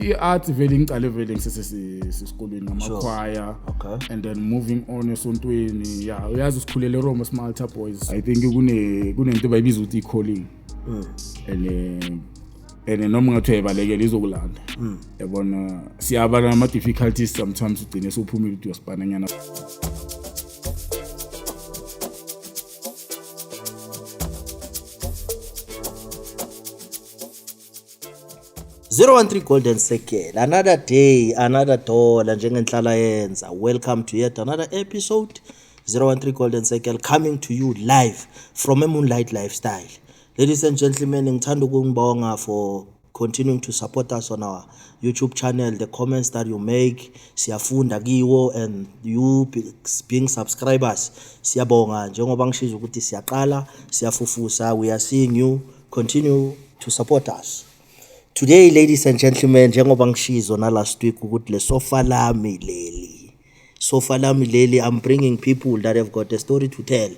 I-art vele ngiqale vele ngisesesikolweni ngamakhwaya and then moving on esontweni uyazi usikhulele eRoma Small Altar Boys. I think kunento bayibiza ukuthi i-calling and noma ngathi uyayibalekela izokulanda yabona siyaba nama difficulties sometimes ugcine sophumile ukuthi uyasipana nyana. .013 Golden Circle, another day, another dollar njengenhlala yenza. Welcome to yet another episode. 013 Golden Circle coming to you live from a Moonlight Lifestyle. Ladies and gentlemen, ngithanda ukungibonga for continuing to support us on our YouTube channel. The comments that you make, siyafunda kiwo, and you being subscribers, siyabonga. Njengoba ngishizo ukuthi siyaqala, siyafufusa, we are seeing you. Continue to support us. Today, ladies and gentlemen, njengoba ngishizo na last week ukuthi le sofa lami leli, I'm bringing people that have got a story to tell.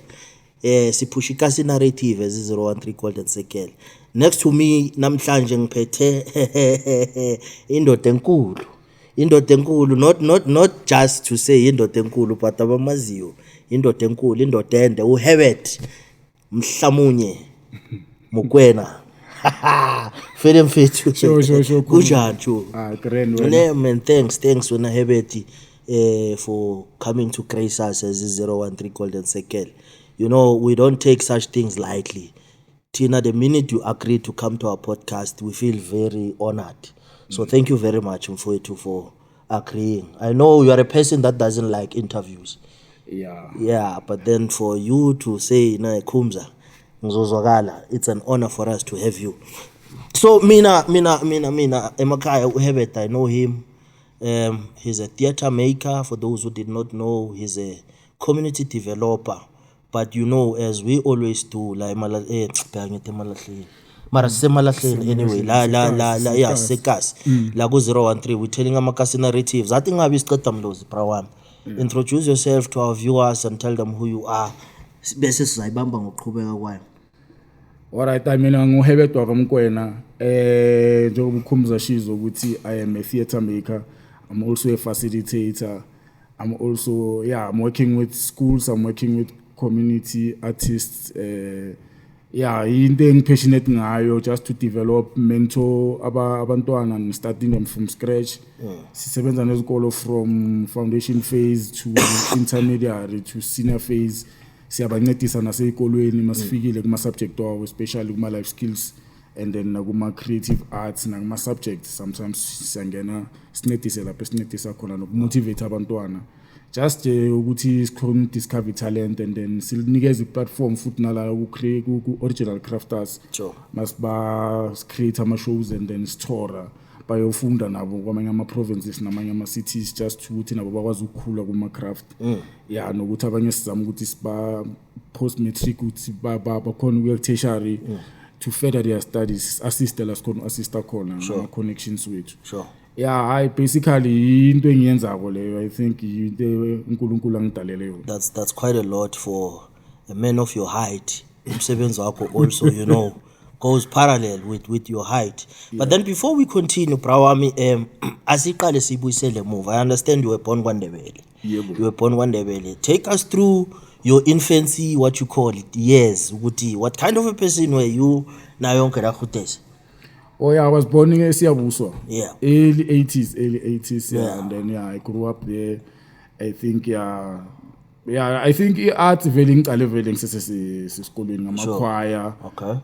Siphushikasi narrative as 013 Golden Circle. Next to me namhlanje ngiphethe indoda enkulu, not just to say indoda enkulu, but abamaziyo indoda enkulu, indoda ende, uHerbert Mhlamunye Mokoena. Fere mfethu. Sure. Kunjani jo? Grand man, thanks wena Herbert for coming to grace us as 013 Golden Circle. You know, we don't take such things lightly. Tina, the minute you agree to come to our podcast, we feel very honored. So thank you very much Mfowethu for agreeing. I know you are a person that doesn't like interviews. Yeah, but then for you to say Kumza ngizozwakala, it's an honor for us to have you. So mina emakhaya uHerbert, I know him. He's a theater maker. For those who did not know, he's a community developer. But you know, as we always do, like mara semalahleni anyway, la sekas la ku 013, we're telling amakasi narratives. I think ngabe isiqeda mlozi bra wami. Introduce yourself to our viewers and tell them who you are. Bese sizayibamba ngokuqhubeka kwayo. Alright, mina nguHerbert Mokoena. Njengoba ukhumza shizo ukuthi I am a theater maker. I'm also a facilitator. I'm also I'm working with schools, I'm working with community artists. Into engipassionate ngayo, just to develop, mentor abantwana and starting them from scratch. Sisebenza nezikolo from foundation phase to intermediary to senior phase. Siyabancedisa nasezikolweni masifikile kuma subject wawo, especially kuma life skills and then kuma creative arts na kuma subjects. Sometimes siyangena sinedise lapho sinedisa khona nokumotivate abantwana just ukuthi sikhona discover talent and then sinikeza iplatform futhi nala ku-create ku-original crafters. Sure. Masiba create ama shows and then store bayofunda nabo kwamanye ama-provinces namanye ama-cities just ukuthi nabo bakwazi ukukhula kuma-craft. Nokuthi abanye sizama ukuthi siba post-matric ukuthi bakhona ukuya tertiary to further their studies, assist khona ama-connections wethu. Sure. Basically into engiyenzako leyo, I think into uNkulunkulu angidalele yona. That's quite a lot for a man of your height. Umsebenzi wakho also, you know, goes parallel with your height. But then before we continue, Brawami, asiqale sibuyisele move. I understand you were born KwaNdebele. You were born KwaNdebele. Take us through your infancy, what you call it. Yes, what kind of a person were you na yonke la khutesa? I was born in Siyabuswa. Early 80s, and then I grew up there. I think I think art vele ngiqale vele ngisesesikolweni ngamakhwaya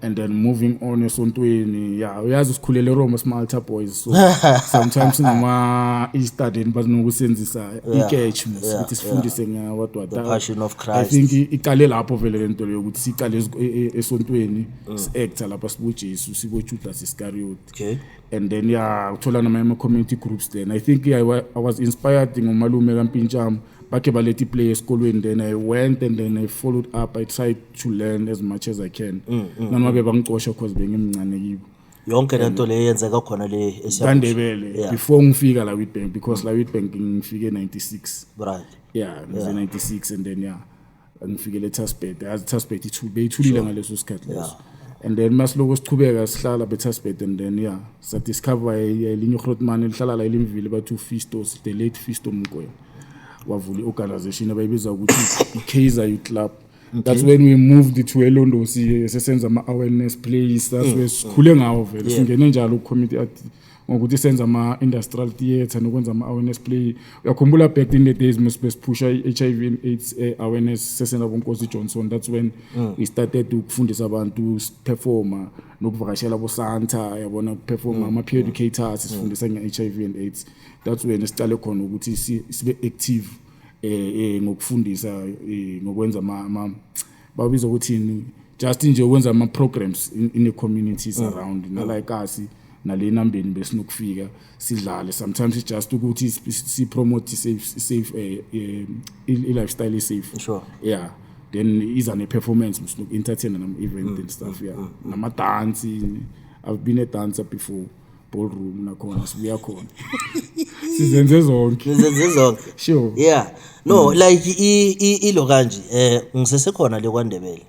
and then moving on esontweni. Uyazi usikhulele eRoma Small Altar Boys, so sometimes ngama Easter then basinokusenzisa iketch ukuthi sifundise ngawadwa. The Passion of Christ. I think iqale lapho vele lento leyo ukuthi siqale esontweni si-actor lapha sibuJesu sibo Judas Iscariot. Okay. And then uthola nama community groups then. I think I was inspired ngomalume kaMpintshama bakhe balethi play esikolweni, then I went and then I followed up. I tried to learn as much as I can. Nanobe bangixosha because bengimncane kibo. Yonke lento le yenzeka khona le eSiyabuswa before ngifika la Witbank, because la Witbank ngifike 96. Right. Ngifike 96 and then ngifike le Taspet. As Taspet beyithulile ngaleso sikhathi leso. and then masiloko sichubeka sihlala Betasbet, and then sadiscover elinye uGrootman elihlala la elimvile bathu Fistos, the late Fisto Mokoena wavula i-organization abayibiza ukuthi i-Kaizer Youth Club. That's when we moved to eLondosi sesenza ama-awareness plays. That's where sikhule ngawo vele singene njalo ku-community ngokuthi senza ama-industrial theatre nokwenza ama-awareness play. Uyakhumbula back in the days mesipusha i-HIV and AIDS awareness sesenza boNkosi Johnson. That's when we started ukufundisa abantu performer nokuvakashela boSanta yabona performer ama-peer educators sifundisa nge-HIV and AIDS. That's when siqale khona ukuthi sibe active ngokufundisa ngokwenza babiza ukuthi just nje ukwenza ama programs in the communities around na like us nale nambeni besinokufika sidlale. Sometimes it's just ukuthi si promote safe lifestyle is safe. Sure. Yeah, then is an performance must entertain and event and stuff. Nama dancing. I've been a dancer before. Ballroom nakhona sibuya khona sizenze zonke sure. Yeah, no, like ilo kanje ngisesekhona le kwaNdebele.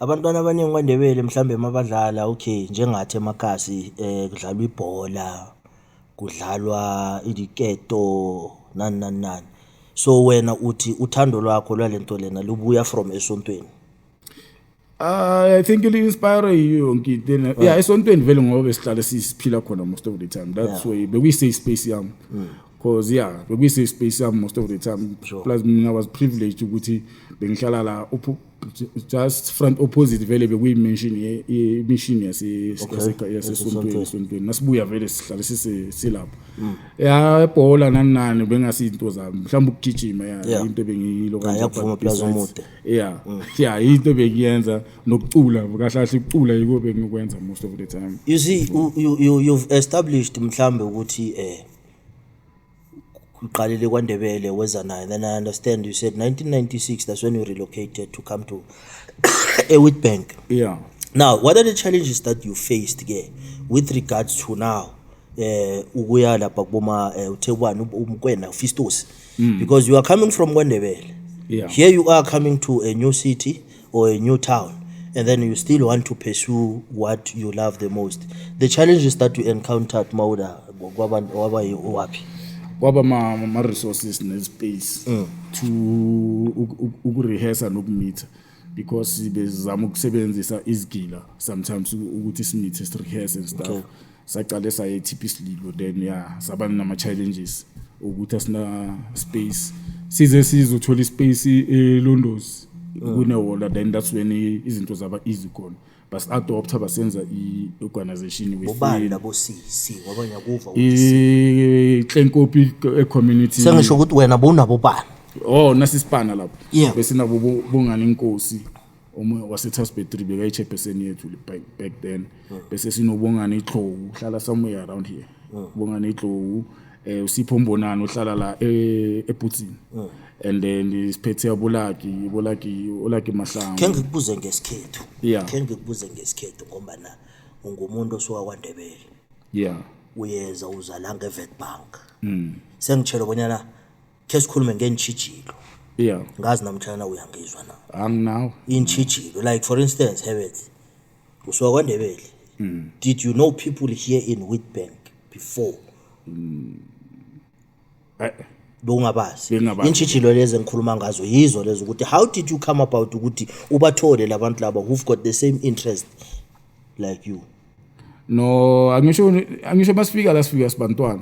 Abantwana abaningi kwaNdebele mhlambe emabadlala okay njengathi emakhasi kudlalwa ibhola, kudlalwa idiketo nani. So wena uthi uthando lwakho lwalento lena lubuya from esontweni? I think it inspire you yonke then esontweni vele ngoba sihlala siphila khona most of the time. That's why we say space yami because we say space yami most of the time. Sure. Plus I was privileged ukuthi bengihlala la just front opposite vele we mention mission yasesontweni nasibuya vele sihlala sisilapho ebhola nani bengasinto zami mhlawumbe ukugijima into bengiyilo yakuvuma plaza umude into bengiyenza nokucula kahle ukucula yiko bengikwenza most of the time. You see you've established mhlambe ukuthi uqalile kwaNdebele weza nayo. Then I understand you said 1996 that's when you relocated to come to Witbank. Yeah. Now what are the challenges that you faced with regards to now ukuya lapha kuboma uThebwana uMkwena Fistos because you are coming from kwaNdebele. Yeah. Here you are coming to a new city or a new town and then you still want to pursue what you love the most. The challenges that you encountered Mauda wapi? Kwaba ma resources ne space to ukurehearsa nokumeet because bezama ukusebenzisa izigila sometimes ukuthi simeet rehearse and stuff. Saqale saye TP Slilo then saba nama challenges ukuthi asina space sizothola space eLondosi kunewola then that's when izinto zaba easy khona but adopter basenza i-organization ubani labo CC wabanya kuva ukuthi Klenkopi community sengisho ukuthi wena bonabo bani nasisipana lapho bese nabo bongani inkosi omunye waseTasbet 3 bekayichairperson yethu back then bese sinobongani iXhowu uhlala somewhere around here bongani iXhowu uSipho Mbonani uhlala la eButsini and then isiphethe Bolaki Mahlangu. Ke ngikubuze ngesikhethu ngoba na ungumuntu osuka kwaNdebele uyeza uzala ngeWitbank sengitshela bonyana ke sikhulume ngenchijilo ngazi namtshana uyangizwa na anginawo inchijilo like for instance Herbert usuka kwaNdebele did you know people here in Witbank before? Bongabazi inchijilo lezi ngikhuluma ngazo yizo lezo ukuthi how did you come about ukuthi ubathole labantu laba who've got the same interest like you? No, angisho masifika sibantwana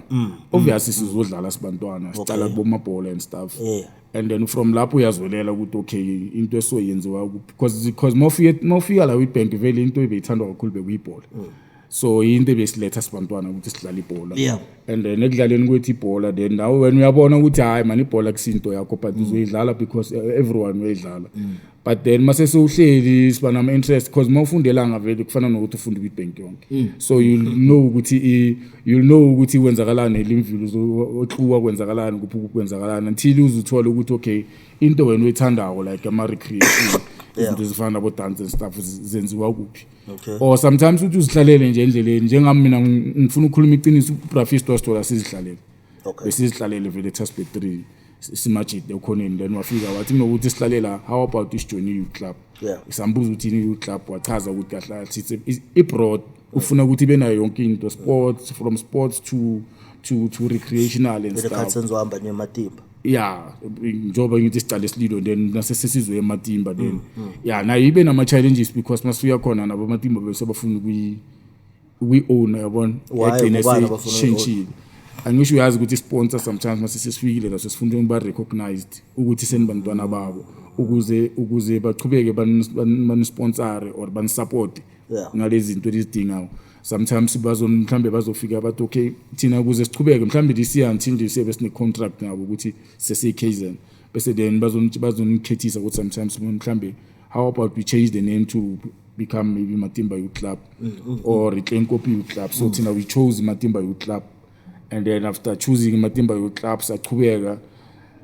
obviously sizodlala sibantwana sicala kubomabhola and stuff and then from lapho uyazwelela ukuthi okay into esoyenziwa because mawufika la Witbank vele into ebeyithandwa kakhulu bekuyibhola so into ebesiletha sibantwana ukuthi sidlale ibhola and then ekudlaleni kwethu ibhola then nawe wena uyabona ukuthi hayi man ibhola kusinto yakho but uzoyidlala because everyone uyidlala but then mase sewuhleli siba nama interest because mawufundelanga vele kufana nokuthi ufunde Witbank yonke so you'll know ukuthi kwenzakalani elimvilo oxuwa kwenzakalani kuphuka kwenzakalani until uzuthola ukuthi okay into wena uyithandako like ama recreation izinto zifana nabo dance and stuff zenziwa kuphi or sometimes uthi uzihlalele nje endleleni njengami mina ngifuna ukukhuluma iqiniso uBrafisto wasithola sizihlalele besizihlalele vele Tasbet 3 simajide ekhoneni then wafika wathi nokuthi sihlalela how about isijoin youth club isambuza ukuthi ini youth club wachaza ukuthi kahle sithi ibroad ufuna ukuthi benayo yonke into sports from sports to recreational and stuff senzohamba nematimba njoba ngithi sicale sililo then nasesizwe ematimba then nayo ibe nama challenges because masuya khona nabo amatimba bese bafuna we own yabona yagcina sesishintshile angisho uyazi ukuthi sponsor sometimes masesifikile la sesifunda ukuba recognized ukuthi senibantwana babo ukuze bachubeke banisponsor or banisupport ngalezi zinto ezidingayo sometimes mhlambe bazofika bathi okay thina ukuze sichubeke mhlambe this year until this year besine contract nabo ukuthi seseyKZN bese then bazonikhethisa ukuthi sometimes mhlambe how about we change the name to become maybe Matimba Youth Club or Itlenkopi Youth Club so thina we chose Matimba Youth Club and then after choosing Matimba Youth Club sachubeka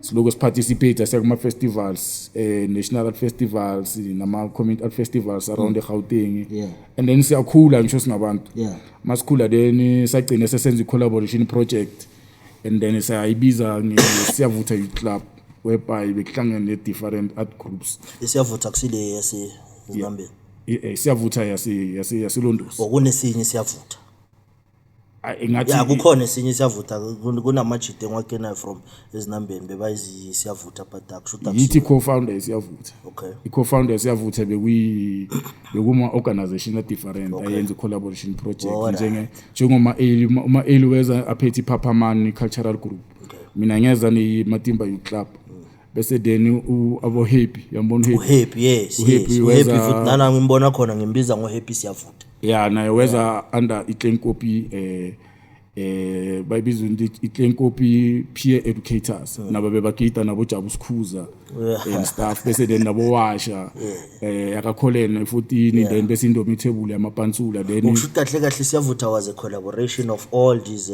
siloko participate kuma festivals national festivals nama community festivals around the Gauteng and then siyakhula ngisho singabantu masikhula then sagcina sesenza collaboration project and then sayibiza siyavutha youth club whereby bekuhlangene ne different art groups siyavutha kusile yaseZimbabwe siyavutha yaselondosi okunesinye siyavutha engathi kukhona esinye siyavutha kunamajide engwakena from ezinambeni bebayizi siyavutha but akushuta yithi co-founders siyavutha okay i-co-founders siyavutha bekuma organization different ayenza collaboration project njengoma eli weza aphethe Papamani cultural group mina ngeza ni Matimba Youth Club bese then abo happy yambona happy yes happy futhi nana ngimbona khona ngimbiza ngo happy siyavutha naye weza under Itlenkopi bayibiza Itlenkopi peer educators nabo bebagida nabo Jabu Skhuza and stuff bese then nabo washa yakakholene futhi then bese indomi table yamapansula then ushuthi kahle siyavutha was a collaboration of all these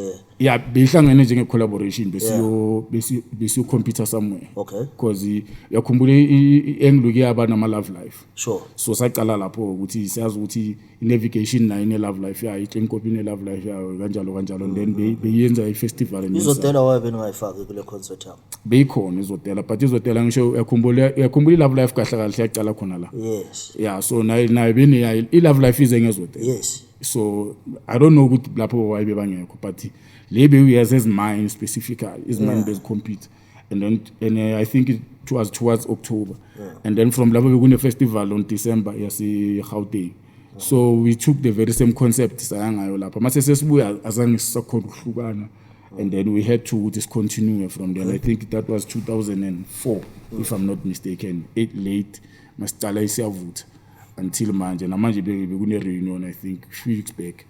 behlangene njenge collaboration besiyo computer somewhere okay because yakhumbula iengluki yaba nama love life sure so saqala lapho ukuthi siyazi ukuthi navigation nayo ine love life Itlenkopi ine love life yayo kanjalo then beyenza i-festival izodela wabe ningayifaki kule concert yami beyikhona izodela but izodela ngisho yakhumbula i-love life kahle yaqala khona la yes so nayo bene i-love life ize ngezodela yes so I don't know ukuthi lapho wayibe bangekho but lebe uyazi his mind specifically his mind base compete and I think it was towards October and then from lapho bekune festival on December yase Gauteng so we took the very same concept sayangayo lapha mase sesibuya azange sisakhona ukuhlukana and then we had to discontinue from there. I think that was 2004 if I'm not mistaken late masicala isiyavutha until manje bekune reunion I think 3 weeks back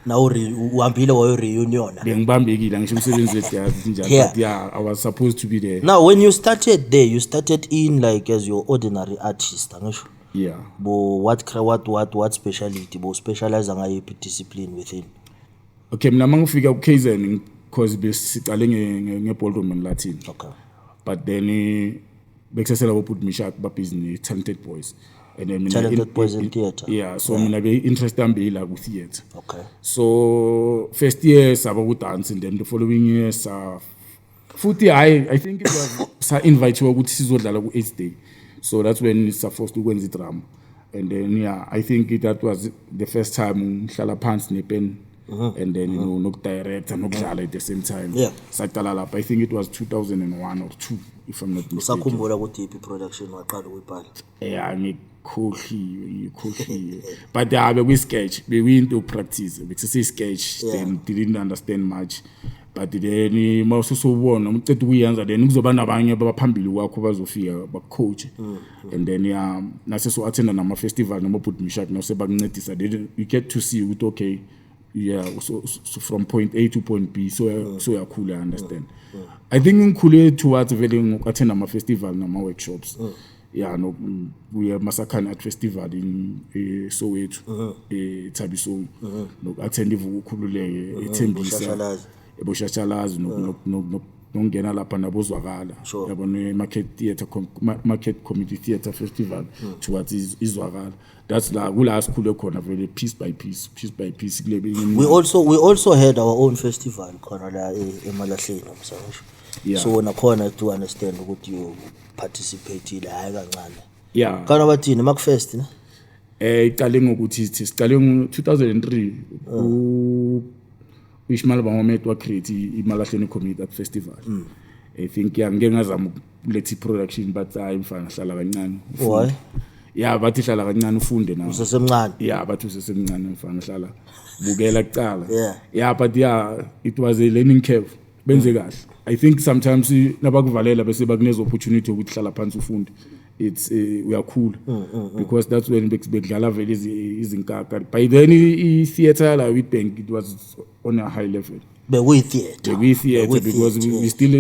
now uhambile wayo reunion bengibambekile ngisho umsebenzi wedazi njalo but I was supposed to be there. Now when you started there you started in like as your ordinary artist angisho bo what specialty bo specialize ngayiphi discipline within okay mina mangifika kuKZN because besicale ngeballroom and Latin but then bekusesela boput Mishak ba business talented boys and then talented boys in theater so mina be interest ambi la ku theater so first year saba ku dance and then the following year futhi I think it was sa invite ukuthi sizodlala ku 8th day so that's when it's supposed to kwenza drama and then I think that was the first time ngihlala phansi nepen and then nokudirect nokudlala at the same time saqala lapha I think it was 2001 or 2 if I'm not mistaken usakhumbula ukuthi ipi production waqala ukuyibhala ngikhohliwe but be sketch into practice because sketch then didn't understand much but then mawususubona umcede ukuyenza then kuzoba nabanye abaphambili kwakho bazofika bacoach and then nase so attend nama festival nama put Mishak nase bakuncedisa then you get to see ukuthi okay so from point A to point B so yakhula I understand I think ngikhule towards vele ngokuattend ama festival nama workshops no we Masakhane Art Festival in Soweto Thabiso nokuattend ivukukhululeke eThembisa eboshashalazi nokungena lapha nabozwakala yabona market community theater festival towards izwakala that's la kula sikhule khona vele piece by piece kulebe we also had our own festival khona la eMalahleni msasho Yeah. So nakhona to understand ukuthi you participate hayi kancane. Yeah. Kana bathini MacFest ne? Iqale ngokuthi siqale ngo-2003 uIshmael Mohammed wa create iMalahleni Community Art Festival. I think ngeke ngazama ukuletha production but hayi mfana hlala kancane. Why? Yeah, bathi hlala kancane ufunde nawe. Usesemncane. Yeah, bathi usesemncane mfana hlala bukela kuqala. Yeah. Yeah, but yeah, it was a learning curve. Benze kahle. I think sometimes nabakuvalela bese bakuneza opportunity ukuthi hlala phansi ufunde. It's we are cool because that's when bekudlala vele izinkaka. By then theater la with bank it was on a high level. We theater Because we still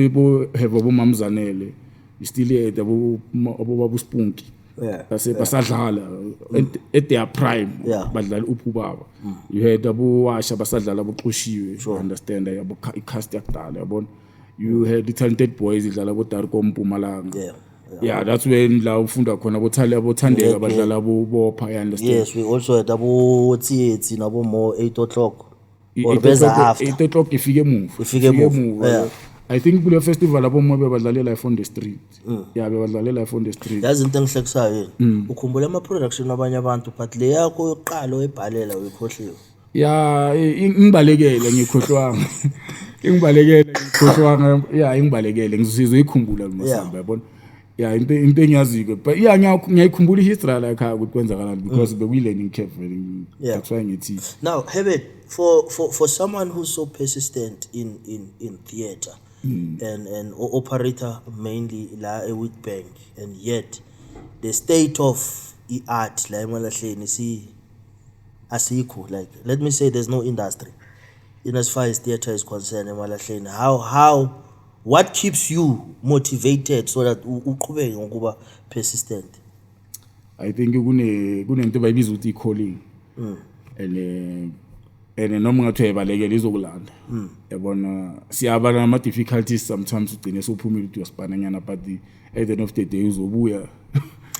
have abomamzanele. We still had abo Spunky. Yeah. Basadlala at their prime. Yeah. Badlala uphubaba. You had abo washa basadlala boqoshiwe. Understand abo cast yakudala yabona. You had the talented boys idlala bo Darko Mpumalanga. Yeah. Yeah, that's when la ufunda khona abothandeka badlala bopha, I understand. Yes, we also had abo Tsietsi nabo more 8 o'clock. Or 8 beza after. 8 o'clock ifike emuva. Ifike emuva, yeah. I think kule festival abo mobe badlalela live on the street. Yeah, bebadlalela live on the street. Yazi into engihlekisayo ukhumbula ama production abanye abantu but le yakho yokuqala oyibhalela uyikhohliwe. Yeah, ngibalekele ngikhohlwanga. Yeah, ngibalekele ngizizwe ikhumbula lomasamba yabona. Yeah, into engiyaziko but yeah ngiyayikhumbula history la ekhaya ukuthi kwenzakalani because we learning curve. That's why ngithi. Now, Herbert, for someone who's so persistent in theater and operator mainly la eWitbank, and yet the state of art la eMalahleni asikho, like let me say there's no industry in as far as theater is concerned eMalahleni. What keeps you motivated so that uqhubeke ngokuba persistent? I think kunento bayibiza ukuthi calling. And noma ngathi uyabalekela izokulanda. Yabona siyaba nama difficulties sometimes ugcine sophumile ukuthi uyaspananyana but at the end of the day uzobuya.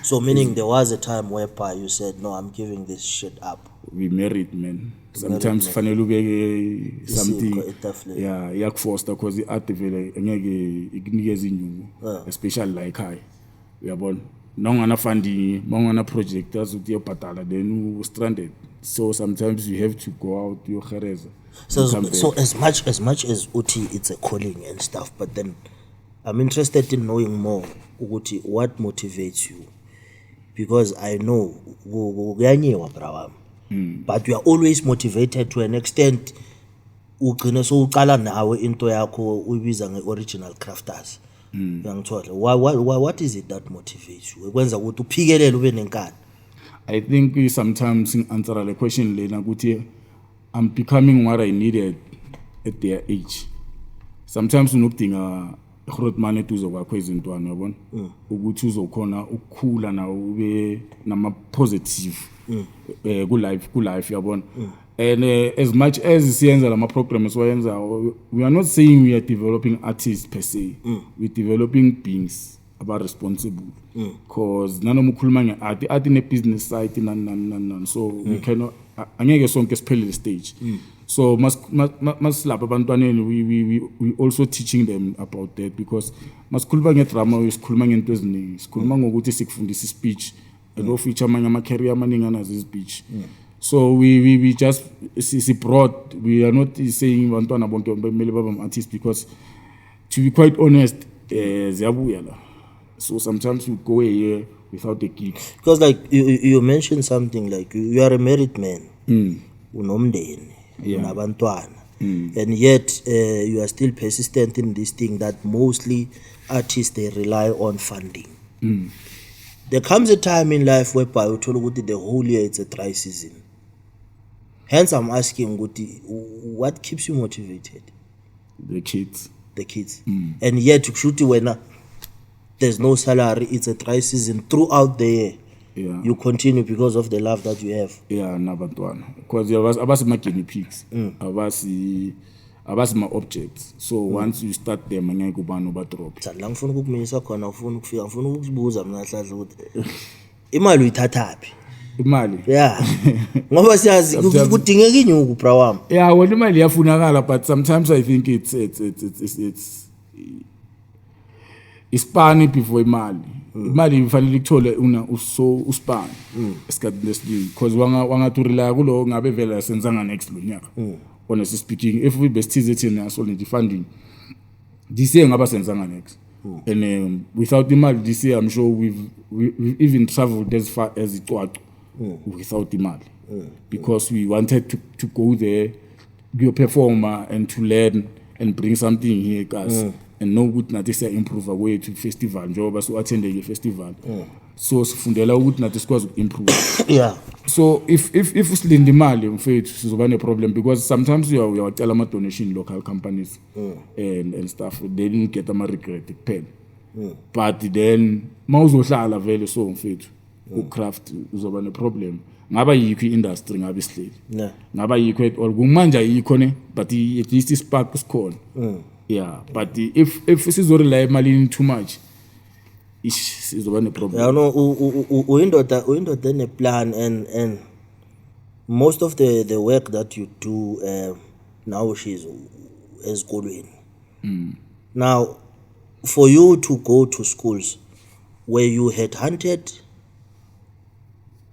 So meaning there was a time whereby you said no, I'm giving this shit up. We married, man. Sometimes fanele ubeke something yakforce because art vele ngeke ikunikeza inyungu, especially like high. Uyabona nongana funding mongana project azuthi yobhatala then you stranded. So sometimes you have to go out to your khareza. So as much as uthi it's a calling and stuff, but then I'm interested in knowing more ukuthi what motivates you, because I know kuyanyewa brawami. But you are always motivated to an extent. Ugcine so uqala nawe into yakho uyibiza ngeoriginal crafters. Ngiyangithola. What is it that motivates you? Ekwenza ukuthi uphikelele ube nenkani. I think sometimes answer the question lena ukuthi I'm becoming what I needed at their age. Sometimes unokudinga Grootman etuzo kwakho izintwana yabona ukuthi uzokhona ukukhula na ube nama positive ku life yabona. And as much as siyenza lama programs wayenza, we are not saying we are developing artists per se. We're developing beings about responsible, because nanoma ukhuluma ngeart in a business side nan so we cannot angeke sonke siphelele stage. So must lapha abantwaneni we also teaching them about that, because masikhuluma ngedrama sikhuluma ngento eziningi, sikhuluma ngokuthi sikufundisa speech and no feature amanye ama career amaningi anazo speech. So we just broad. We are not saying bantwana bonke kumele babe artists, because to be quite honest ziyabuya la. So sometimes we go a year without a gig. Because like you mentioned something like you are a married man, unomndeni, unabantwana, and yet you are still persistent in this thing that mostly artists they rely on funding. There comes a time in life whereby the whole year it's a dry season. Hence I'm asking what keeps you motivated? The kids. And yet when there's no salary, it's a dry season throughout the year. Yeah. You continue because of the love that you have. Yeah, nabantwana. Because abasi ma guinea pigs. Abasi ma objects. So once you start them angeke ubani ba drop. La ngifuna ukukumisa khona ufuna ukufika ngifuna ukuzibuza mina hlahla ukuthi imali uyithathaphi? Imali. Yeah. Ngoba siyazi kudingeka inyuku bra wami. Yeah, wena imali iyafunakala, but sometimes I think it's ispani before imali ifanele ikuthole una uspani esikhathini lesiningi because wangaturila kulo ngabe vele senzanga next lo nyaka honestly speaking if we besithize thina solid funding this year ngaba senzanga next and without imali this year I'm sure we've even traveled as far as iCwacu without imali because we wanted to go there be performer and to learn and bring something here guys and know ukuthi nathi siya improve kwethu festival njengoba so attend the festival so sifundela ukuthi nathi sikwazi improve yeah so if usilinde imali mfethu sizoba ne problem because sometimes uyawacela ama donation local companies and stuff they didn't get ama regret kuphela but then mawuzohlala vele so mfethu ucraft uzoba ne problem ngaba yikho industry ngabe isihleli ngaba yikho at all kumanje ayikho ne but at least ispark sikhona yeah but if sizorely emalini too much sizoba ne problem yeah no uyindoda ne plan and most of the work that you do now she's esikolweni now for you to go to schools where you had hunted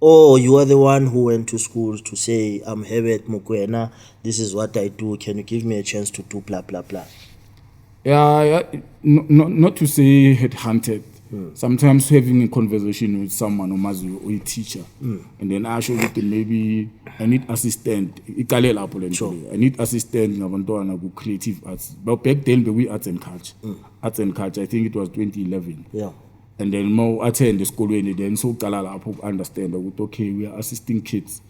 or you are the one who went to schools to say I'm Herbert Mokoena, this is what I do, can you give me a chance to do blah blah blah? Yeah, not to say headhunted. Sometimes having a conversation with someone or a teacher, and then I show that maybe I need assistant. I need assistant in creative arts. But back then, we arts and culture. Arts and culture. I think it was 2011. Yeah. And then more attend the school when then so understand that okay, we are assisting kids.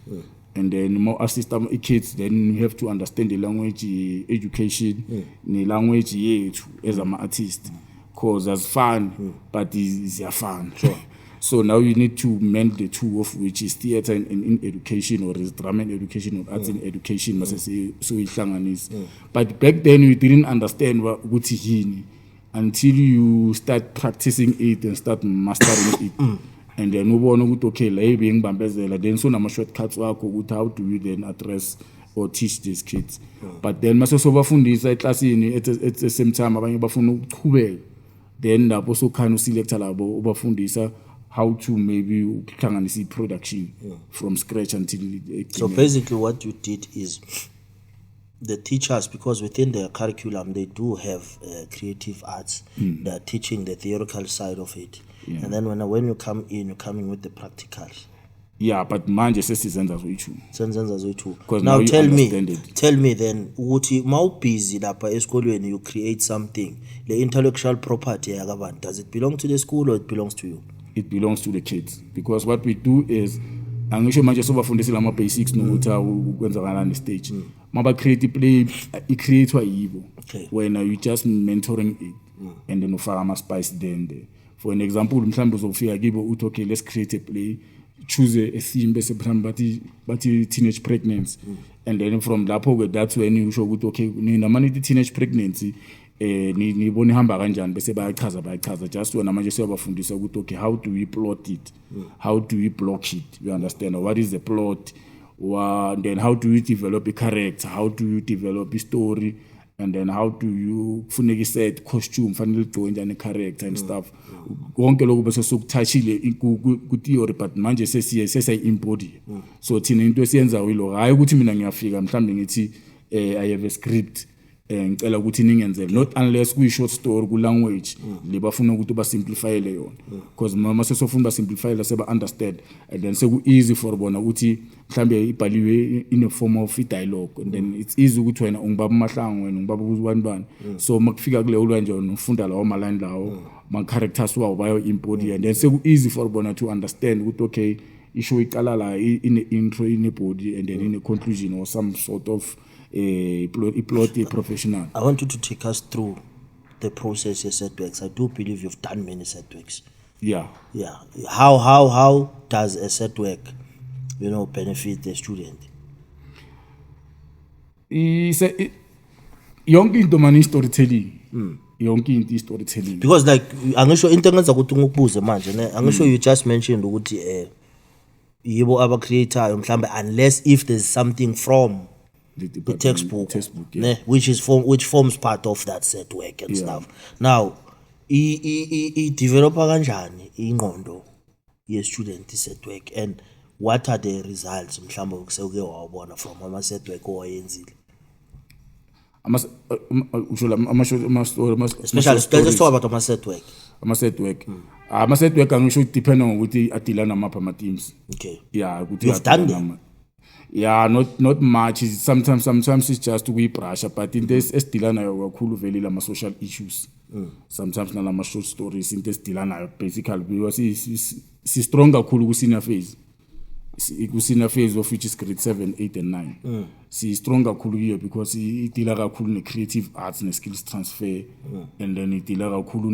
And then more assist kids, then you have to understand the language education, the language as an artist. Cause that's fun, but it's fun. Sure. So now you need to mend the two of which is theater in education or is drama in education or arts in education. But back then we didn't understand what is until you start practicing it and start mastering it. And then we want to okay, like being bambezela. Then so nama shortcuts work. How do you then address or teach these kids? But then maso so bafundisa class in at the same time abanye bafuna ukuqhubeka. Then also can select labo bafundisa how to maybe uhlanganisa production from scratch until so basically what you did is the teachers, because within their curriculum they do have creative arts, they're teaching the theoretical side of it, and then when you come in, you're coming with the practicals. Yeah, but manje sesizenza zoyi2. Now tell me then ukuthi mawubusy lapha esikolweni you create something, the intellectual property yakabantu, does it belong to the school or it belongs to you? It belongs to the kids, because what we do is angisho manje sobafundisa lama basics nokuthi ukwenzakala on stage maba create play icreatewa yibo when you just mentoring it and then ufaka ama spice there. For an example, mhlambe uzofika kibo uthi okay, let's create a play, choose a theme bese mhlambe bathi teenage pregnancy, and then from lapho that's when you show ukuthi okay nina manje teenage pregnancy ni bone hamba kanjani bese bayachaza just wena manje siyabafundisa ukuthi okay, how do we plot it, how do we block it, you understand, or what is the plot, and then how do you develop a character, how do you develop a story, and then how do you funeka set costume fanele join the character and stuff. Konke lokho bese sokutouchile ku theory, but manje sesiya embody. So thina into esiyenza yilo hayi ukuthi mina ngiyafika mhlambe ngithi I have a script ngicela ukuthi ningenzele, not unless kuyi short story ku language le bafuna ukuthi ba simplify le yona, because mama sesofuna ba simplify la seba understand, and then seku easy for bona ukuthi mhlambe ibhaliwe in a form of dialogue, and then it's easy ukuthi wena ungibaba mahlangu wena ungibaba ubani so makufika kule ulwanje ufunda lawo ma line lawo ma characters wawo bayo embody, and then seku easy for bona to understand ukuthi okay isho iqala la in intro, in a body, and then in a conclusion or some sort of a plot professional. I want you to take us through the process of setbacks. I do believe you've done many setbacks. Yeah. How does a setback, benefit the student? Yonke into manje storytelling. Yonke into storytelling. Because like angisho into engenza ukuthi ngikubuze manje ne angisho you just mentioned ukuthi yibo aba creator mhlambe unless if there's something from the textbook yeah. which forms part of that set work and stuff. Now i-developa kanjani ingqondo ye-student i-setwork, and what are the results mhlawumbe sewuke wawabona from ama-setwork owayenzile? Especially let's talk about ama-setwork. Ama-setwork angisho depend ngokuthi adila namapha ama-teams. Okay. Yeah, You've done them? Yeah, not much. Sometimes it's just we-brush, but into esidila nayo kakhulu vele lama-social issues. Sometimes nalama-short stories into esidila nayo basically because si-strong kakhulu ku-senior phase. Ku-senior phase of which is grade 7, 8 and 9. Si-strong kakhulu here because idila kakhulu ne-creative arts ne-skills transfer, and then idila kakhulu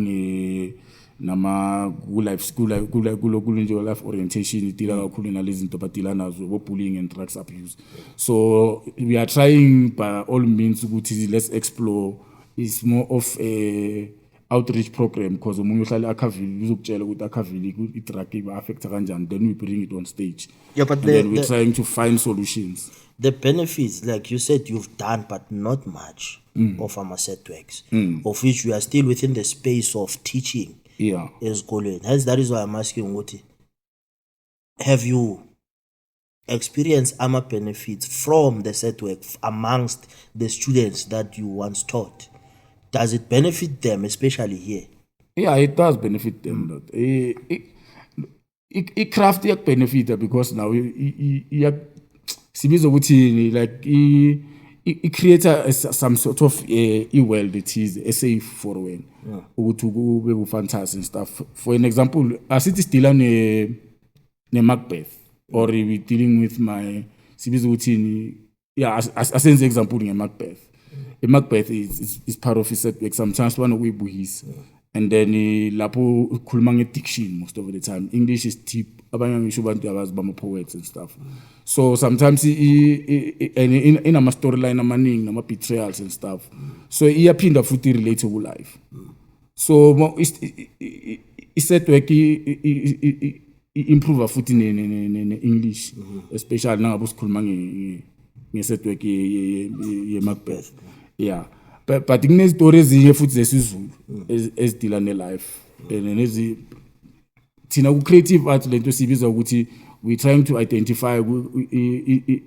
nama life life orientation, idila kakhulu nalezi zinto badila nazo bullying and drugs abuse. So we are trying by all means ukuthi let's explore. It's more of a outreach program because umuntu uhlala eKhavili uzokutshela ukuthi eKhavili i-drug iba-affecta kanjani, then we bring it on stage. Yeah, but then we're trying to find solutions. The benefits, like you said, you've done, but not much of ama-setworks, of which you are still within the space of teaching. Yeah. Hence, that is why I'm asking, what have you experienced ama benefits from the setwork amongst the students that you once taught? Does it benefit them, especially here? Yeah, it does benefit them. It craft benefit because now sibiza ukuthi like it creates some sort of a world that is safe for when ukuthi kube fantasy and stuff. For an example, asithi still ne Macbeth, or we dealing with my sibiza ukuthi asenze example ngeMacbeth. Macbeth is part of his setwork. Sometimes one we buhis, and then lapho ukhuluma nge-diction most of the time. English is deep. Abanye ngisho abantu abazibama poets and stuff. So sometimes in ama storyline amaningi nama betrayals and stuff. So iyaphinda futhi relatable life. So i-setwork improve futhi ne English, especially nangabo sikhuluma nge-setwork ye Macbeth. Yeah, but kune stories ezinye futhi zesiZulu ezidila ne-life, and thina ku-creative art lento sibiza ukuthi we trying to identify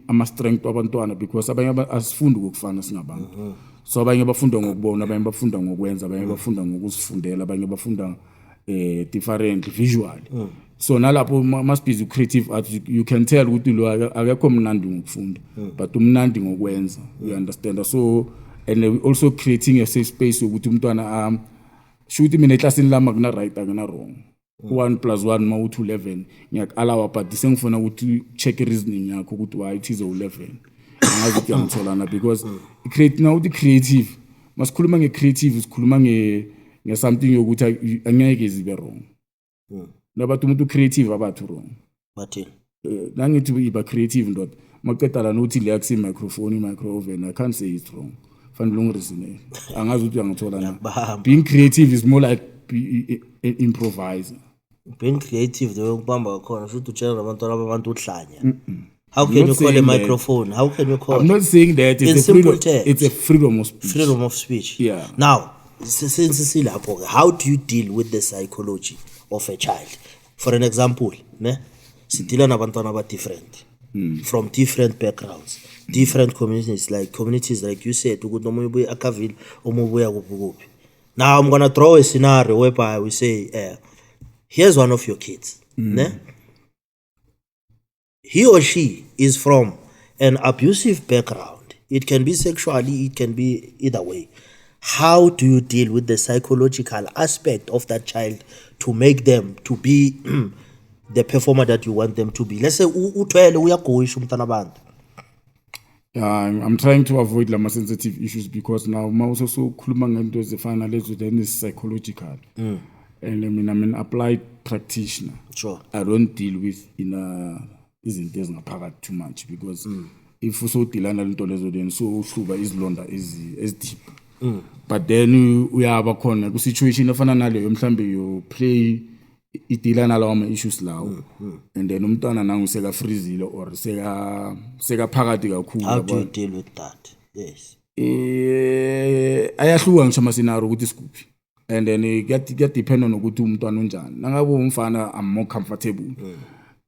ama-strength wabantwana because abanye asifundi ngokufana singabantu. So abanye bafunda ngokubona, abanye bafunda ngokwenza, abanye bafunda ngokuzifundela, abanye bafunda different visually. So nalapho must be creative art, you can tell ukuthi lo akekho mnandi ngokufunda, but umnandi ngokwenza. You understand? So and we also creating a safe space ukuthi umntwana shoot mina eclassini lami akuna right akuna wrong. 1 + 1 mawuthi 11 ngiyakalawa, but sengifuna ukuthi check reasoning yakho ukuthi why it is 11. Angazi ukuthi ngitholana because create now the creative masikhuluma nge-creative sikhuluma nge something yokuthi angeke zibe wrong. Nabantu umuntu creative abathu wrong. Bathini? Nangithi iba creative ndot maqeda la nothi le akusi microphone micro oven, I can't say it's wrong. Fanele ungireasonele. Angazi ukuthi uyangithola na. Being creative is more like improvising. Being creative the way ukubamba khona futhi utshela nabantwana abantu uhlanya. How can you call a microphone? How can you call? I'm not saying that it's a freedom of speech. Freedom of speech. Yeah. Now, since how do you deal with the psychology of a child? For an example, sidila nabantwana ba different, from different backgrounds, different communities like you said, ukuthi omunye ubuya eKhavili, omunye ubuya kuphi. Now I'm gonna draw a scenario whereby we say, here's one of your kids. He or she is from an abusive background. It can be sexually, it can be either way. How do you deal with the psychological aspect of that child to make them to be the performer that you want them to be? Let's say I'm trying to avoid lama sensitive issues because now also khuluma ngento ezifana lezo then is psychological. And I mean I'm an applied practitioner. Sure. I don't deal with izinto ezingaphakathi too much because if usodilana lento lezo then so uhluba izilonda as deep. But then uyaba khona ku situation efana naleyo mhlambe yo play idilana lawo ama issues lawo, and then umntwana nangu seka freezile or seka phakathi kakhulu. How do you deal with that? Yes. Ayahluka ngisho ama scenario ukuthi sikuphi. and then depend on ukuthi umntwana unjani. Nangabe umfana I'm more comfortable.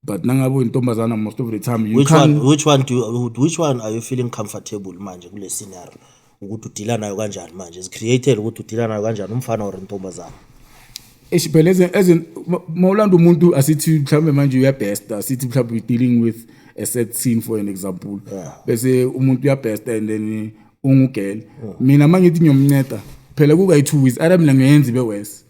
But nangabe intombazana most of the time you which one are you feeling comfortable manje kule scenario ukuthi udila nayo kanjani manje? Is created ukuthi udila nayo kanjani umfana or intombazana? Phela as mawulanda umuntu asithi mhlawumbe manje uyabest asithi mhlawumbe we dealing with a set scene for an example bese umuntu uyabest and then ungugel mina mangithi ngiyomnceda phela kukayi2 weeks ara mina ngiyenza ibe worse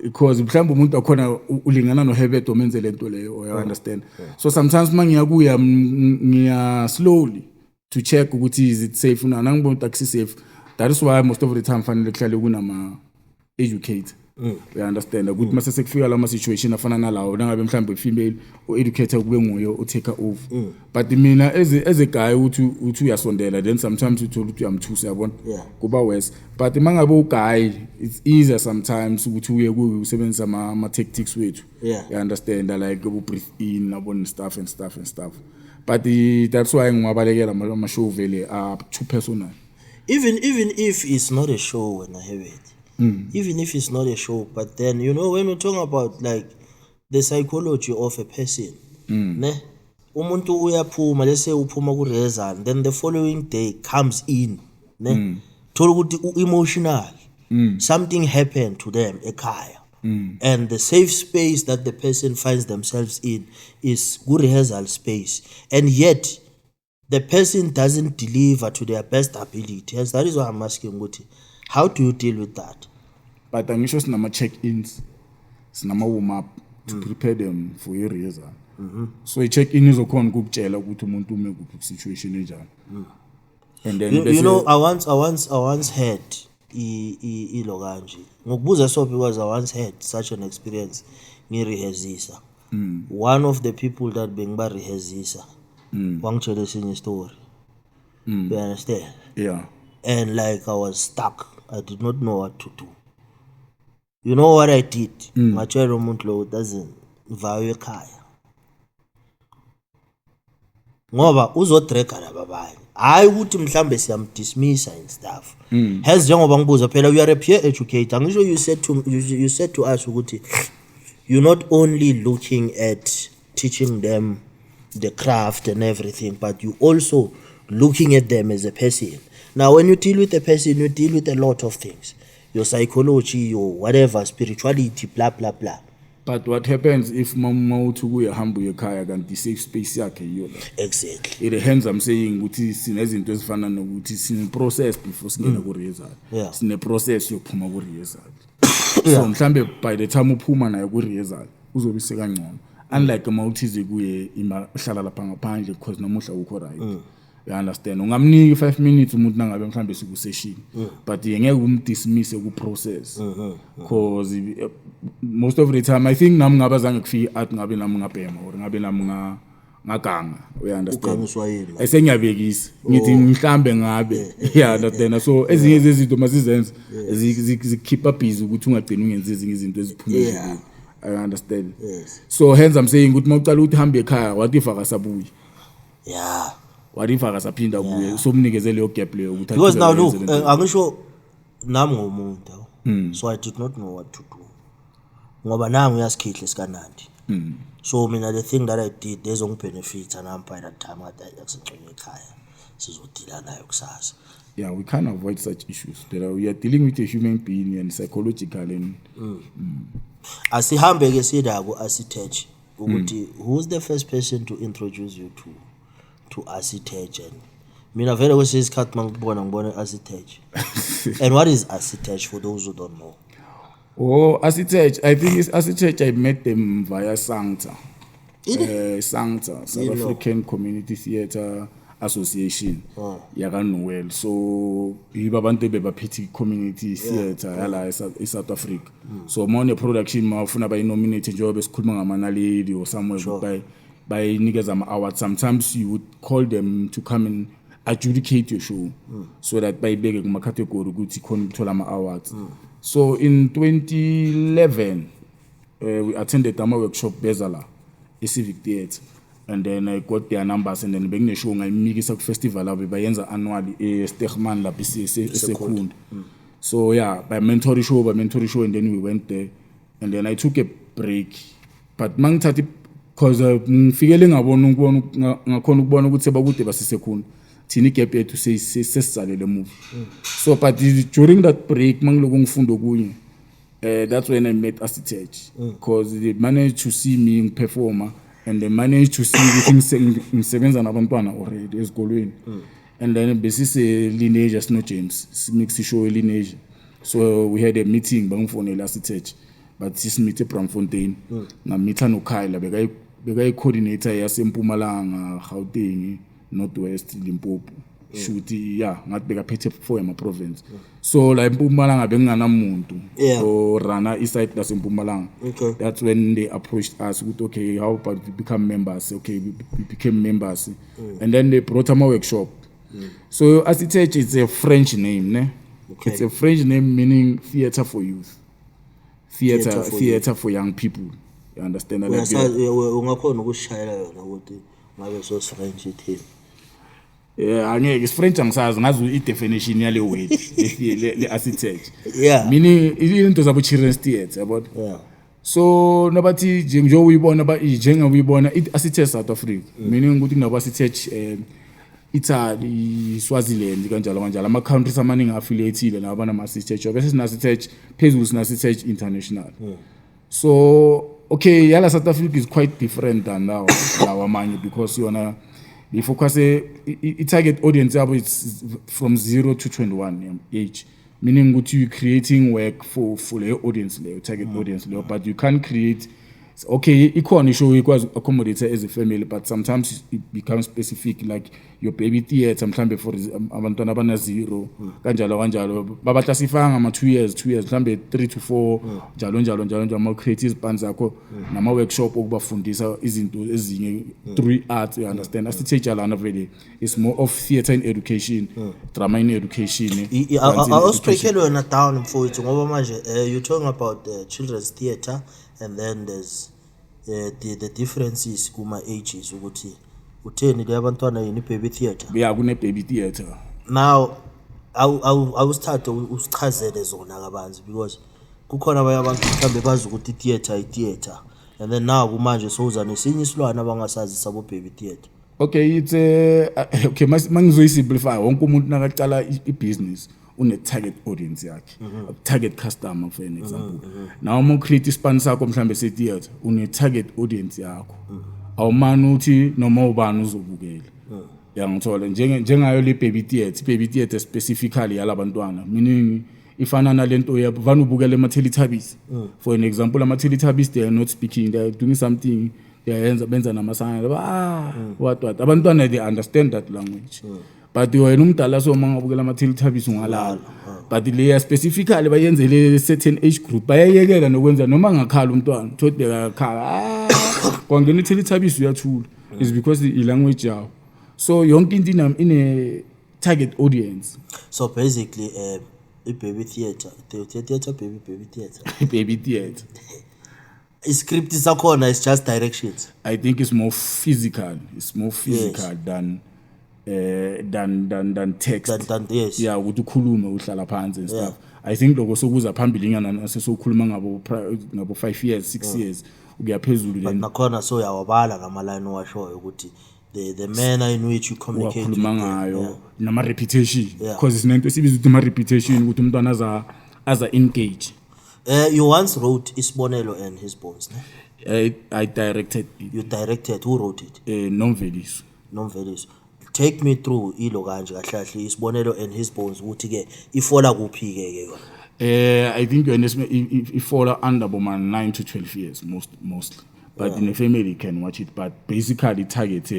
because mhlawumbe umuntu akhona ulingana noHerbert omenze lento leyo you understand so sometimes mangiyakuya ngiya slowly to check ukuthi is it safe na ngibona taxi safe. That is why most of the time fanele kuhlale kunama educate you understand ukuthi mase sekufika la situation afana nalawo nangabe mhlawumbe female o educator kube nguye o take over but mina as a guy uthi uyasondela then sometimes uthola ukuthi uyamthusa yabona kuba worse but mangabe u guy it's easier sometimes ukuthi uye kusebenzisa ama tactics wethu you understand like breathe in yabona stuff but that's why ngiwabalekela ama show vele too personal even if it's not a show when I have it. Even if it's not a show, but then when we talk about like the psychology of a person, ne umuntu uyaphuma let's say uphuma ku rehearsal then the following day comes in ne thola ukuthi emotional something happened to them ekhaya and the safe space that the person finds themselves in is good rehearsal space and yet the person doesn't deliver to their best ability. Yes, that is why I'm asking ukuthi how do you deal with that? But I'm sure sinama check-ins, sinama warm-up to prepare them for a rehearsal. So a check-in is okhona ukukutshela ukuthi umuntu ume kuphi situation enjani. And then I once had ilo kanje. Ngokubuza so because I once had such an experience ngi-rehearsisa. One of the people that bengiba rehearsisa wangitshela esinye story. You understand? Yeah. And like I was stuck. I did not know what to do. You know what I did? Ngatshela umuntu lo doesn't vayo ekhaya. Ngoba uzodrega lababanye. Hayi ukuthi mhlambe siyamdismissa and stuff. Hence njengoba ngibuza phela we are a peer educator. Ngisho you said to us ukuthi you're not only looking at teaching them the craft and everything, but you also looking at them as a person. Now, when you deal with a person, you deal with a lot of things. Your psychology, your whatever, spirituality, blah, blah, blah. But what happens if mama uthi kuyahamba ekhaya kanti safe space yakhe yona? Exactly. It hence I'm saying ukuthi sinezinto ezifana nokuthi sine process before singena ku rehearsal. Sine process yokuphuma ku rehearsal. So mhlambe by the time uphuma nayo ku rehearsal uzobe sekangcono. Unlike mawuthize kuye ihlala lapha ngaphandle because namuhla ukho right. You understand? Ungamniki 5 minutes umuntu nangabe mhlambe siku session. But ngeke umdismiss ku process. Because most of the time I think nami ngaba zange kufika art ngabe nami ngabhema or ngabe nami ngaganga. You understand? Esengiyabekisa ngithi mhlambe ngabe. Yeah, understand? So ezinye izinto masizenze zikeep busy ukuthi ungagcina ungenzi ezinye izinto eziphumile. I understand. Yes. So hence I'm saying ukuthi mawuqala ukuthi hambe ekhaya what if akasabuyi? Yeah. What if akasaphinda kuye? So umnikeze leyo gap leyo ukuthi because now look angisho nami ngomuntu so I did not know what to do. Ngoba nangu uyasikhihla sikanandi. So mina the thing that I did ezongibenefit nami by that time akusengcone ekhaya sizodila nayo kusasa. Yeah, we can't avoid such issues. We are dealing with a human being and psychological and asihambe ke sidako asitech ukuthi who's the first person to introduce you to Acitech and mina vele kwesisikhathi ngibona Acitech. And what is Acitech for those who don't know? Oh, Acitech, I think it's Acitech. I met them via Sancta. Sancta, South African Community Theatre Association. Yakanwell. So ibabantu bebaphethe community theatre yala eSouth Africa. So manje production mawufuna bayinominate njengoba esikhuluma ngamanaledi or somewhere by niggas awards. Sometimes you would call them to come and adjudicate your show so that by big category ukuthi khona ukuthola ama awards. So in 2011 we attended a workshop Bezala, a civic theatre, and then I got their numbers and then bengine show ngayimikisa ku festival abe bayenza annually Stegman la BCC second. So yeah, by mentoring show, and then we went there, and then I took a break. But mangithathi because ngifikele ngabona ngakhona ukubona ukuthi sebakude basisekhona. Thina igap yethu sesizale le movie. So but during that break mangiloku ngifunda okunye, that's when I met Asitech, because they managed to see me performer, and they managed to see ukuthi ngisebenza nabantwana already esikolweni. And then basically Lineage no James mix show Lineage. So we had a meeting bangifonela Asitech, but this meet eBramfontein na meet no Kyle beka coordinator yaseMpumalanga, Gauteng, Northwest, Limpopo. Shoot yeah ngathi bekaphethe for ema province. So la eMpumalanga benganamuntu so rana iside laseMpumalanga. That's when they approached us with okay, how about we become members? Okay, we became members, and then they brought a workshop. So Asitech is a French name, ne? It's a French name meaning theater for youth, theater for young people. You understand that? Ungakhona ukushayela yona ukuthi ngabe so French it. Yeah, angeke is French angisazi ngazi i-definition yale word le Asitech. Yeah. Meaning into zabo children's theater about. Yeah. So nabathi njengoba uyibona uyibona Asitech South Africa. Meaning ukuthi nabo Asitech Italy, Swaziland kanjalo ama countries amaningi affiliated nabana ma Asitech bese sina Asitech phezulu sina Asitech international. So okay, yala South Africa is quite different than now our manje, because they focus a target audience yabo it's from 0 to 21 age, meaning that you creating work for the audience level, target audience level, but you can't create okay ikhona show ikwazi accommodate as a family, but sometimes it becomes specific, like your baby theater mhlambe for abantwana abana 0 kanjalo babatla sifanga ama 2 years mhlambe 3 to 4 njalo ama creative bands zakho nama workshop okubafundisa izinto ezinye through art. You understand? Asitech alana vele is more of theater in education, drama in education. I was breaking wena down mfowethu ngoba manje you're talking about children's theater, and then there's the differences kuma ages ukuthi utheni le abantwana yini baby theater. Yeah, kune baby theater. Now awusithathe usichazele zona kabanzi, because kukhona abanye abantu mhlambe bazi ukuthi theater, and then now kumanje soza nesinye isilwana abangasazi sabo baby theater. Okay, it's okay mangizoyisimplify wonke umuntu nakaqala ibusiness une target audience yakhe, target customer for an example. Now uma create ispan sakho mhlambe se theater une target audience yakho, awumani uthi noma ubani uzobukela. Yangithola njengayo le baby theater specifically yalabantwana, meaning ifana nalento yabana ubukela ama Teletubbies. For an example, ama Teletubbies they are not speaking, they are doing something, they are benza namasana what abantwana they understand that language. But wena umdala so mangabukela ama Teletubbies ungalala, but le specifically bayenzele certain age group bayayekela nokwenza noma ngakhala umntwana thothi akakhala kwangena iTeletubbies uyathula, is because the language yawo. So yonke into in a target audience. So basically baby theater baby theater baby theater script sakhona is just directions. I think it's more physical, than text than yes. Yeah, ukuthi ukhulume uhlala phansi and stuff. I think lokho sokuza phambili nyana sesokhuluma ngabo 5 years 6 years ukuyaphezulu then nakhona so yawabala ngama line washoyo ukuthi the manner in which you communicate ngayo nama reputation, because isinento sibiza ukuthi ma reputation ukuthi umntwana aza engage. You once wrote Isibonelo and His Bones, ne? I directed it. You directed. Who wrote it? Nomveliso. Take me through ilo kanje kahle Isibonelo and His Bones ukuthi ke ifola kuphi ke yona. I think it fall under about 9 to 12 years mostly. But in a family you can watch it, but basically target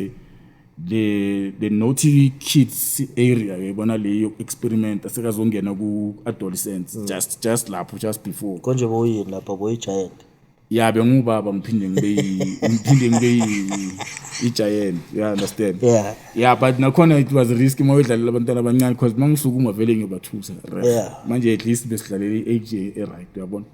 the naughty kids area yebona leyo experiment asekazongena ku adolescents just lapho just before konje boyini lapha boy giant. Yeah, bengubaba ngiphinde ngibe i-giant. You understand? Yeah, but nakhona it was risky mawedlalela abantwana abancane, because mangisuka ungavele ngiyobathusa. Manje at least besidlalela i-age right, uyabona?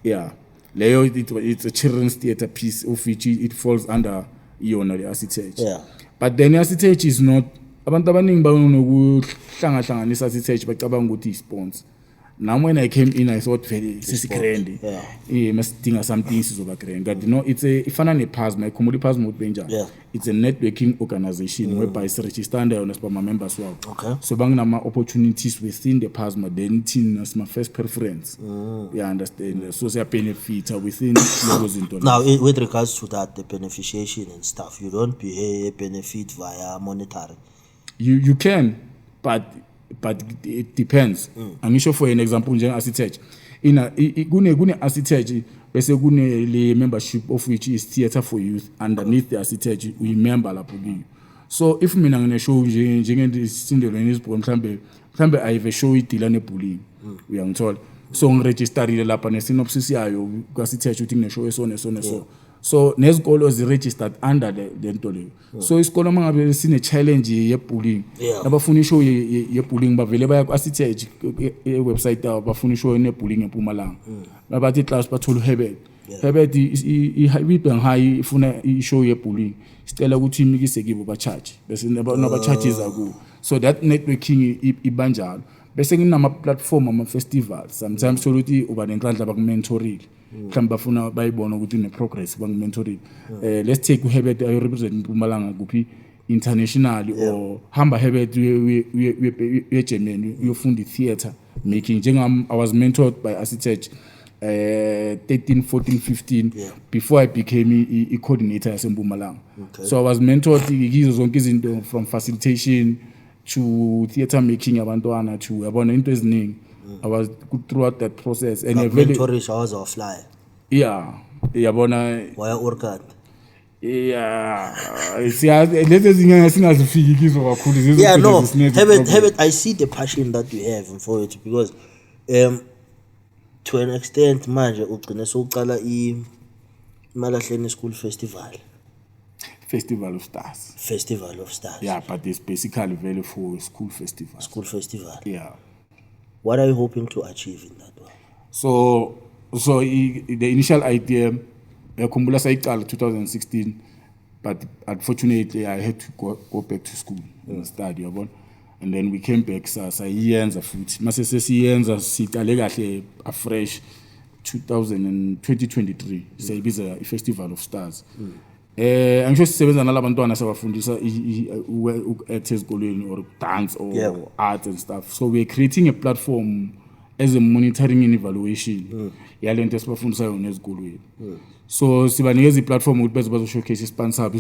Yeah. Leyo it's a children's theater piece of which it falls under yona le Asitech. But then Asitech is not abantu abaningi banokuhlangahlanganisa Asitech bacabanga ukuthi i-sponsor. Now when I came in, I thought very grand. Yeah. Masidinga something sizoba grand. But it's a ifana nePASMA, ikhumula iPASMA ubenja. Yeah. It's a networking organization whereby is registered there as my members wabo. Okay. So banginama opportunities within the PASMA, then thina as my first preference. You understand? So siya benefit within those into. Now, with regards to that, the beneficiation and stuff, you don't pay benefit via monetary. You can, but it depends. Angisho for an example njenge architect. Kune architect bese kune le membership of which is theater for youth. Underneath the architect we member lapho kiyo. So if mina ngine show njenge sindelo nisipho mhlambe I have a show idila nebullying. Uyangithola. So ngiregisterile lapha ne synopsis yayo ka architect uthi ngine show esone so. So nezikolo registered under the nto leyo. So isikolo mangabe sine challenge ye bullying. Abafuna ishow ye bullying bavele baya ku architect website yabo bafuna ishow ne bullying eMpumalanga. Babathi class bathola uHerbert. Herbert ibidwa high ifuna ishow ye bullying. Sicela ukuthi imikise kibo ba charge. Bese naba charges aku. So that networking ibanjalo. Bese nginama platform ama festivals. Sometimes soluthi uba nenhlanhla bakumentorile. Mhlawumbe bafuna bayibona ukuthi une progress bangumentoring. Let's take uHerbert I represent Mpumalanga kuphi international or hamba Herbert we Germany uyofunda theater making njengam I was mentored by architect 13 14 15 before I became a coordinator yaseMpumalanga. So I was mentored kizo zonke izinto from facilitation to theater making abantwana to yabona into eziningi. I was good throughout that process and mentorish was a fly. Yeah, yabona Waya urkad. Yeah, lezi zinga singazifiki kizo kakhulu zizo. Yeah, no. Herbert, I see the passion that you have for it because to an extent manje ugcine sokuqala iMalahleni School Festival of Stars. Yeah, but it's basically very for school festival. Yeah. What are you hoping to achieve in that one? So the initial idea, yakhumbula sayiqala 2016, but unfortunately I had to go back to school and study, yabona. And then we came back sayenza futhi. Mase sesiyenza siqale kahle afresh 2023 sayibiza iFestival of Stars. Angisho sisebenza nalabantwana sabafundisa act esikolweni or dance or art and stuff. So we're creating a platform as a monitoring and evaluation yalento esibafundisa yona esikolweni. So sibanikeza iplatform ukuthi beze bazo showcase sponsor.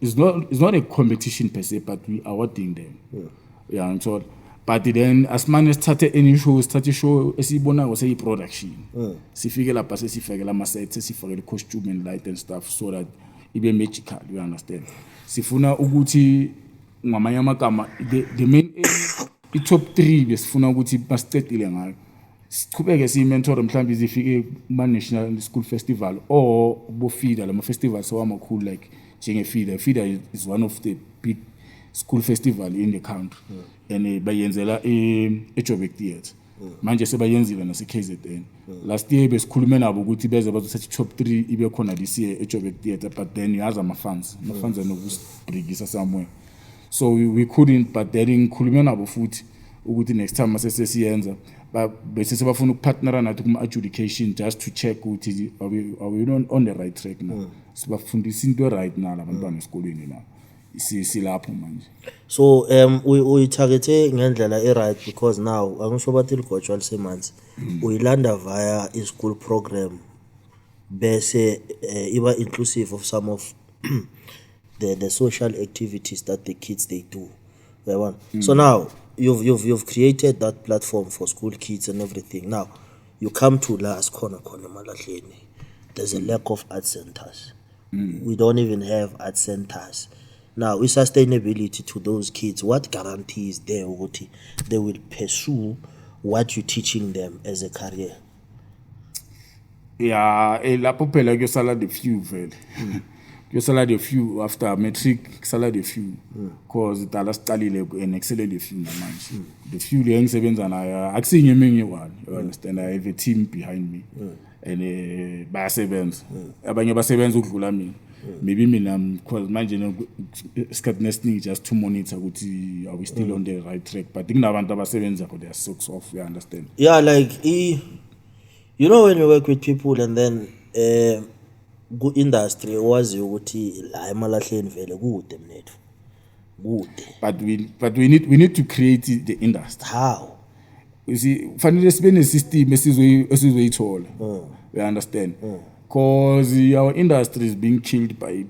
It's not a competition per se, but we are awarding them. Yeah, and so but then as man started any show esibona kwase production. Sifike lapha sesifake lama sets, sifake the costume and light and stuff so that ibe magical, you understand. Sifuna ukuthi ngamanye amagama the main aim top 3 besifuna ukuthi basicedile ngayo. Siqhubeke simentor mhlawumbe izifike ma National School Festival or bo feeder lama festivals awamakhulu like njenge feeder is one of the big school festival in the country. And bayenzela eJoburg Theatre. Manje sebayenzile nase KZN. Last year besikhulume nabo ukuthi beze bazothatha top 3 ibe khona this year eJoburg Theatre, but then yaza ama funds anokusibringisa somewhere. So we couldn't, but then ngikhulume nabo futhi ukuthi next time sesiyenza bese sebafuna ukupartnera nathi kuma adjudication just to check ukuthi are we on the right track now. Sibafundisa into right now labantwana esikolweni now. Silapho manje. So we targete ngendlela right because now angisho bathi ligotsha lisemanzi uyilanda via a school program bese iba inclusive of some of the social activities that the kids they do. So now you've created that platform for school kids and everything. Now you come to last corner Malahleni. There's a lack of art centers. We don't even have art centers. Now, with sustainability to those kids, what guarantee is there ukuthi they will pursue what you're teaching them as a career? Yeah, lapho phela kuyosala the few vele. Kuyosala the few after matric, kusala the few because dala siqalile and excellent the few manje. The few le engisebenza nayo akusinye eminye one. You understand? I have a team behind me. And bayasebenza. Abanye basebenza ukudlula mina. maybe mina because manje isikhathi nesiningi just to monitor ukuthi are we still on the right track, but kunabantu abasebenza they are socks off, you understand. Yeah, like you know when you work with people and then ku industry wazi ukuthi la emalahleni vele kude mnethu kude, but we need to create the industry. How? You see, fanele sibe ne system esizoyithola, you understand, because our industry is being killed by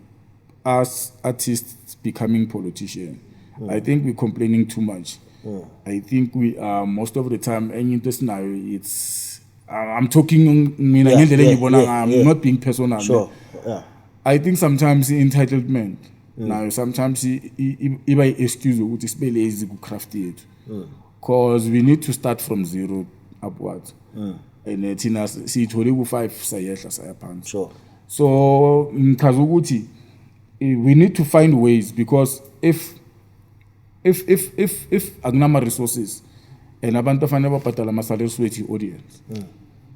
us artists becoming politicians. I think we're complaining too much. I think we are most of the time, and it's I'm talking I'm not being personal. Sure. Yeah. I think sometimes entitlement. Now sometimes iba excuse ukuthi sibe lazy ku craft yethu. Because we need to start from zero upwards. And thina siyithole ku 5 sayehla sayaphansi. Sure. So ngichaza ukuthi we need to find ways, because if akunama resources and abantu afanele babhadala ama salaries wethu audience.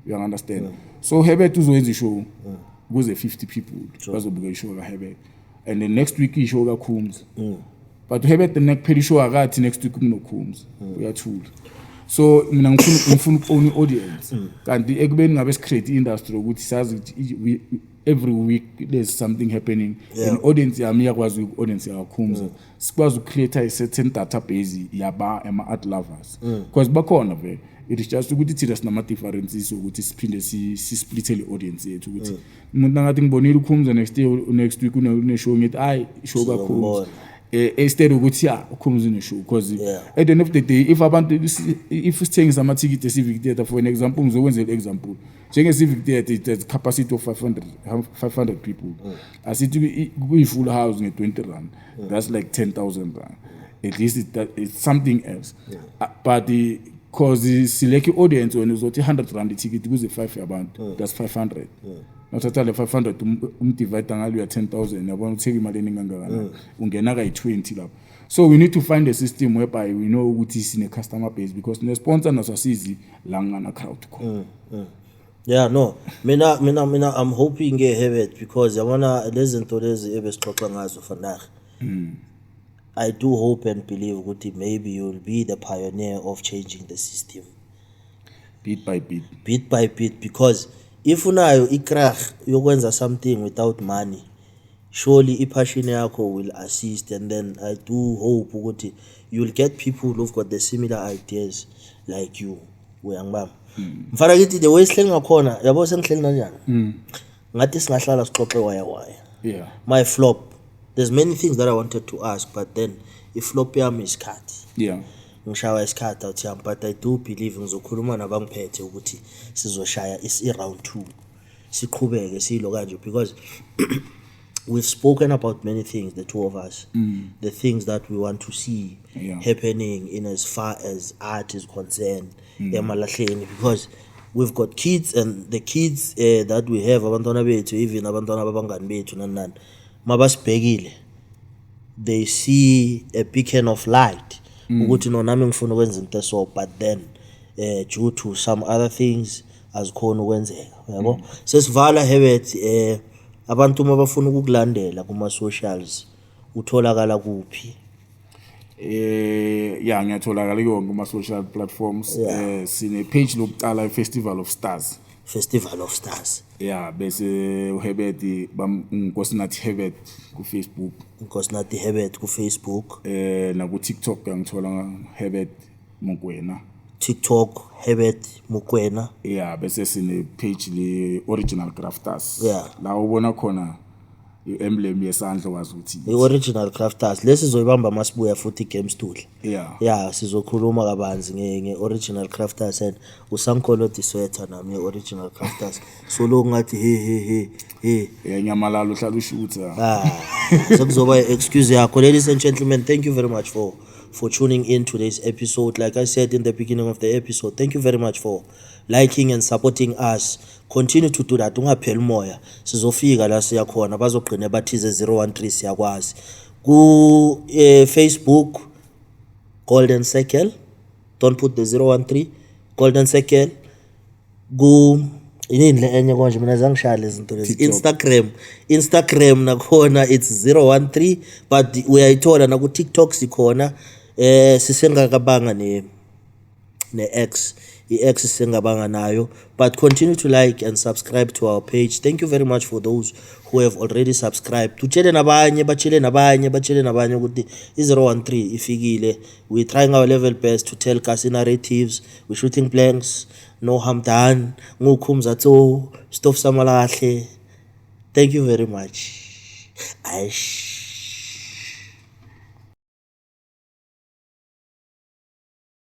You understand? So Herbert uzoyenza ishow kuze 50 people bazobuka ishow ka Herbert, and the next week ishow ka Coombs. But Herbert the next pedi show akathi next week kuno Coombs uyathula. So mina ngifuna own audience, kanti ekubeni ngabe create industry ukuthi sazi ukuthi every week there's something happening, and audience yami yakwazi audience ya Coombs sikwazi ukcreate a certain database yaba ama art lovers, because bakhona vele. It is just ukuthi thina sinama differences ukuthi siphinde si-split le audience yethu ukuthi umuntu ngathi ngibonile uKhumza next week une show ngithi ayi show kakhulu instead ukuthi uKhumza une show, because at the end of the day if sithengisa ama ticket e-Civic Theatre, for an example ngizokwenza le example njenge Civic Theatre it has capacity of 500 people, asithi kuyi full house nge-20 rand, that's like 10,000 rand. At least it's something else, but because select audience when uzothi 100 rand ticket kuze 5 yabantu, that's 500. Nothatha le 500 divide ngalo ya 10,000 yabona utheka imali eningangakana ungena ka 20 lapho. So we need to find a system whereby we know ukuthi sine customer base, because ne sponsor nasasizi la ngana crowd ko. Yeah, no, mina I'm hoping Herbert, because yabona lezi zinto lezi ebesixoxa ngazo vandag. I do hope and believe ukuthi maybe you'll be the pioneer of changing the system bit by bit, because if unayo ikrach yokwenza something without money, surely ipassion yakho will assist, and then I do hope ukuthi you'll get people who've got the similar ideas like you. Uyangibamba mfana kithi the way sihleli ngakhona yabo sengihleli kanjani ngathi singahlala sixoxe waya my flop. There's many things that I wanted to ask, but then if flop yami isikhathi ngishawa isikhathi awuthi, but I do believe ngizokhuluma nabangiphethe ukuthi sizoshaya round 2 siqhubeke silo kanje, because we've spoken about many things, the two of us, the things that we want to see happening in as far as art is concerned emalahleni, because we've got kids, and the kids that we have, abantwana bethu, even abantwana babangani bethu nani mabasibhekile, they see a beacon of light ukuthi no nami ngifuna ukwenza into so, but then due to some other things azikhona ukwenzeka, yabo. Sesivala Herbert, abantu mabafuna ukukulandela kuma socials utholakala kuphi? Ngiyatholakala yonke kuma social platforms. Sine page lokuqala Festival of Stars. Bese uHerbert Nkosinathi Herbert ku Facebook. Nkosinathi Herbert ku Facebook. Na ku TikTok ngithola Herbert Mokwena. TikTok Herbert Mokwena. Bese sine page le Original Crafters. La ubona khona i-emblem yesandla wazi ukuthi i-Original Crafters lesi sizoyibamba masibuya futhi game stool. Sizokhuluma kabanzi nge-Original Crafters, and usankholo diswetha nami nge-Original Crafters, so lo ngathi he nyamalalo uhlala ushutha sekuzoba excuse yakho. Ladies and gentlemen, thank you very much for tuning in to today's episode. Like I said in the beginning of the episode, thank you very much for liking and supporting us. Continue to do that. Ungapheli moya, sizofika la siyakhona, bazogcina bathize 013 siyakwazi ku Facebook Golden Circle, don't put the 013, Golden Circle, ku yini le enye konje mina zangishaya lezi zinto lezi. TikTok. Instagram nakhona it's 013 but uyayithola na ku TikTok sikhona sisengakabanga ne-X i-X sengabanga nayo, but continue to like and subscribe to our page. Thank you very much for those who have already subscribed. Utshele nabanye ukuthi i-013 ifikile. We're trying our level best to tell kasi narratives. We're shooting blanks, no harm done, ngukhumza Stof Samalahle. Thank you very much. Aish.